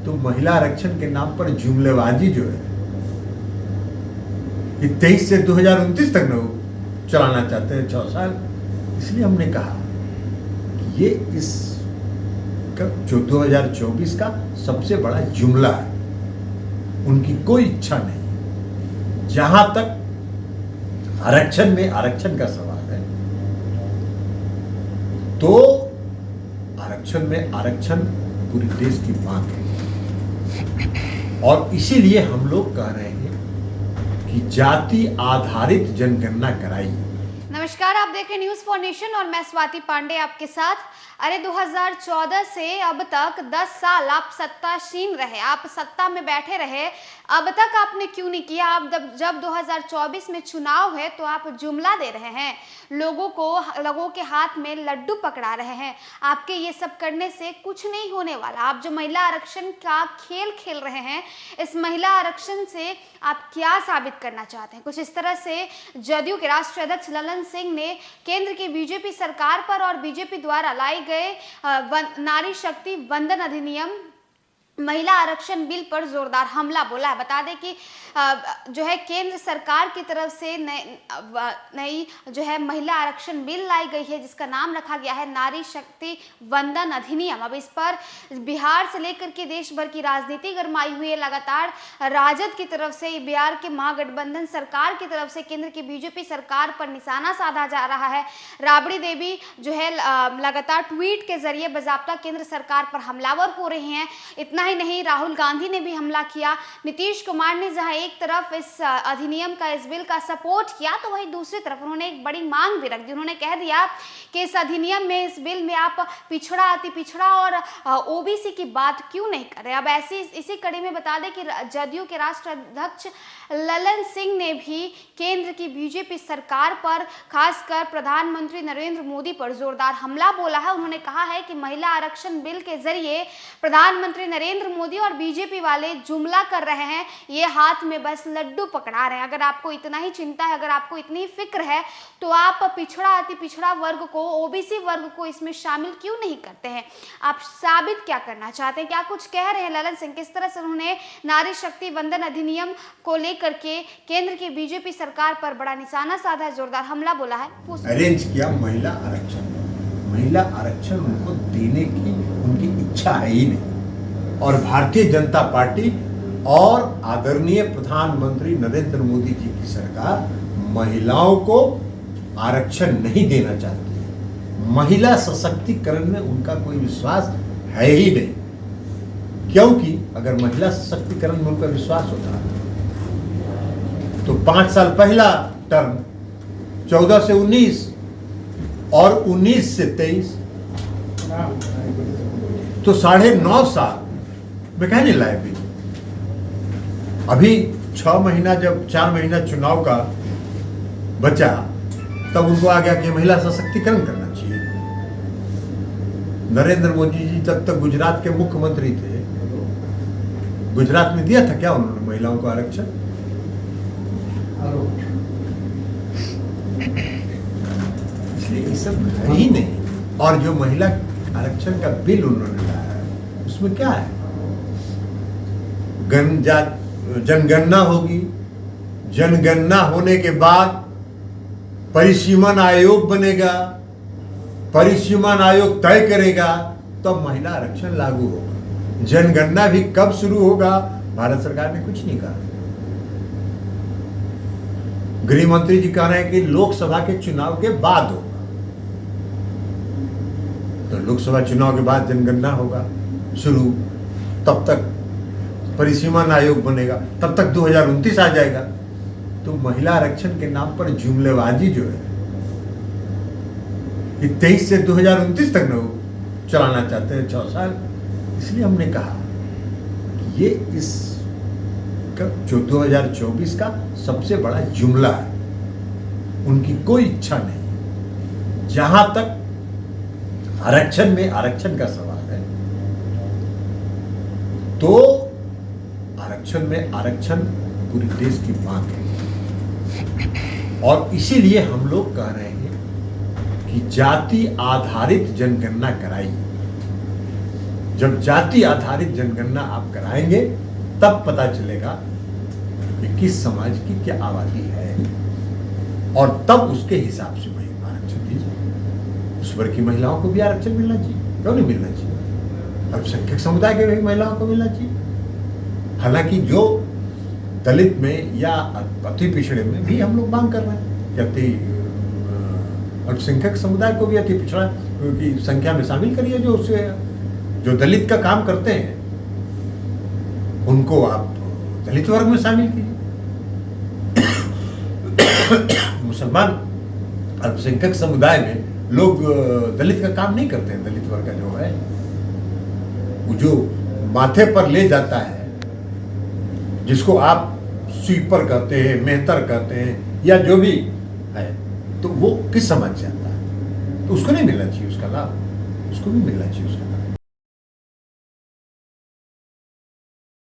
तो महिला आरक्षण के नाम पर जुमलेबाजी जो है कि 23 से 2029 तक न चलाना चाहते हैं 6 साल। इसलिए हमने कहा कि ये इस जो 2024 का सबसे बड़ा जुमला है। उनकी कोई इच्छा नहीं। जहां तक आरक्षण में आरक्षण का सवाल है तो आरक्षण में आरक्षण पूरे देश की मांग है और इसीलिए हम लोग कह रहे हैं कि जाति आधारित जनगणना कराई। नमस्कार, आप देख रहे हैं न्यूज़ फॉर नेशन और मैं स्वाति पांडे आपके साथ। अरे 2014 से अब तक 10 साल आप सत्तासीन रहे, आप सत्ता में बैठे रहे, अब तक आपने क्यों नहीं किया? आप जब 2024 में चुनाव है तो आप जुमला दे रहे हैं, लोगों के हाथ में लड्डू पकड़ा रहे हैं। आपके ये सब करने से कुछ नहीं होने वाला। आप जो महिला आरक्षण का खेल खेल रहे हैं, इस महिला आरक्षण से आप क्या साबित करना चाहते हैं? कुछ इस तरह से जदयू के राष्ट्रीय अध्यक्ष ललन सिंह ने केंद्र की बीजेपी सरकार पर और बीजेपी द्वारा लाई गए नारी शक्ति वंदन अधिनियम महिला आरक्षण बिल पर जोरदार हमला बोला है। बता दें कि जो है केंद्र सरकार की तरफ से नई जो है महिला आरक्षण बिल लाई गई है जिसका नाम रखा गया है नारी शक्ति वंदन अधिनियम। अब इस पर बिहार से लेकर के देश भर की राजनीति गरमाई हुई है। लगातार राजद की तरफ से, बिहार के महागठबंधन सरकार की तरफ से केंद्र की बीजेपी सरकार पर निशाना साधा जा रहा है। राबड़ी देवी जो है लगातार ट्वीट के जरिए बाकायदा केंद्र सरकार पर हमलावर हो रहे हैं। इतना ही नहीं, राहुल गांधी ने भी हमला किया। नीतीश कुमार ने जहां एक तरफ इस अधिनियम का, इस बिल का सपोर्ट किया तो वहीं दूसरी तरफ उन्होंने एक बड़ी मांग भी रख दी। उन्होंने कह दिया कि इस अधिनियम में, इस बिल में आप पिछड़ा, अति पिछड़ा और ओबीसी की बात क्यों नहीं कर रहे? अब इसी कड़ी में बता दें कि जदयू के राष्ट्रीय अध्यक्ष ललन सिंह ने भी केंद्र की बीजेपी सरकार पर, खासकर प्रधानमंत्री नरेंद्र मोदी पर जोरदार हमला बोला है। उन्होंने कहा है कि महिला आरक्षण बिल के जरिए प्रधानमंत्री नरेंद्र मोदी और बीजेपी वाले जुमला कर रहे हैं, ये हाथ में बस लड्डू पकड़ा रहे हैं। अगर आपको इतना ही चिंता है, अगर आपको इतनी फिक्र है तो आप पिछड़ा, अति पिछड़ा वर्ग को, ओबीसी वर्ग को इसमें शामिल क्यों नहीं करते हैं? आप साबित क्या करना चाहते हैं? क्या कुछ कह रहे हैं ललन सिंह? किस तरह से उन्होंने नारी शक्ति वंदन अधिनियम को लेकर के केंद्र की बीजेपी सरकार पर बड़ा निशाना साधा है, जोरदार हमला बोला है? अरेंज किया महिला आरक्षण उनको देने की उनकी इच्छा है ही नहीं। और भारतीय जनता पार्टी और आदरणीय प्रधानमंत्री नरेंद्र मोदी जी की सरकार महिलाओं को आरक्षण नहीं देना चाहती है। महिला सशक्तिकरण में उनका कोई विश्वास है ही नहीं, क्योंकि अगर महिला सशक्तिकरण में उनका विश्वास होता तो 5 साल पहला टर्म 14 से 19 और 19 से 23 तो 9.5 साल में कहने लायक भी। अभी 4 महीना चुनाव का बचा तब उनको आ गया कि महिला सशक्तिकरण करना चाहिए। नरेंद्र मोदी जी तब तक गुजरात के मुख्यमंत्री थे। गुजरात में दिया था क्या उन्होंने महिलाओं को आरक्षण? इसलिए ये सब है ही नहीं। और जो महिला आरक्षण का बिल उन्होंने लाया है उसमें क्या है? जनगणना होगी, जनगणना होने के बाद परिसीमन आयोग बनेगा, परिसीमन आयोग तय करेगा तब महिला आरक्षण लागू होगा। जनगणना भी कब शुरू होगा भारत सरकार ने कुछ नहीं कहा। गृह मंत्री जी कह रहे हैं कि लोकसभा के चुनाव के बाद होगा, तो लोकसभा चुनाव के बाद जनगणना होगा शुरू, तब तक परिसीमन आयोग बनेगा, तब तक 2029 आ जाएगा। तो महिला आरक्षण के नाम पर जुमलेबाजी जो है कि 23 से 2029 तक न चलाना चाहते हैं 6 साल। इसलिए हमने कहा कि ये इस जो 2024 का सबसे बड़ा जुमला है। उनकी कोई इच्छा नहीं। जहां तक आरक्षण में आरक्षण का सवाल है तो आरक्षण में आरक्षण पूरे देश की मांग है और इसीलिए हम लोग कह रहे हैं कि जाति आधारित जनगणना कराई। जब जाति आधारित जनगणना आप कराएंगे तब पता चलेगा कि किस समाज की क्या आबादी है, और तब उसके हिसाब से वही आरक्षण दीजिए। उस वर्ग की महिलाओं को भी आरक्षण मिलना चाहिए, क्यों नहीं मिलना चाहिए? अल्पसंख्यक समुदाय के भी महिलाओं को मिलना चाहिए। हालांकि जो दलित में या अति पिछड़े में भी हम लोग मांग कर रहे हैं कि अल्पसंख्यक समुदाय को भी अति पिछड़ा की संख्या में शामिल करिए। जो दलित का काम करते हैं उनको आप दलित वर्ग में शामिल कीजिए। मुसलमान अल्पसंख्यक समुदाय में लोग दलित का काम नहीं करते हैं। दलित वर्ग का जो है वो जो माथे पर ले जाता है, जिसको आप स्वीपर कहते हैं, मेहतर कहते हैं, या जो भी है, तो वो किस समाज से आता है? तो उसको नहीं मिलना चाहिए उसका लाभ, उसको भी मिलना चाहिए उसका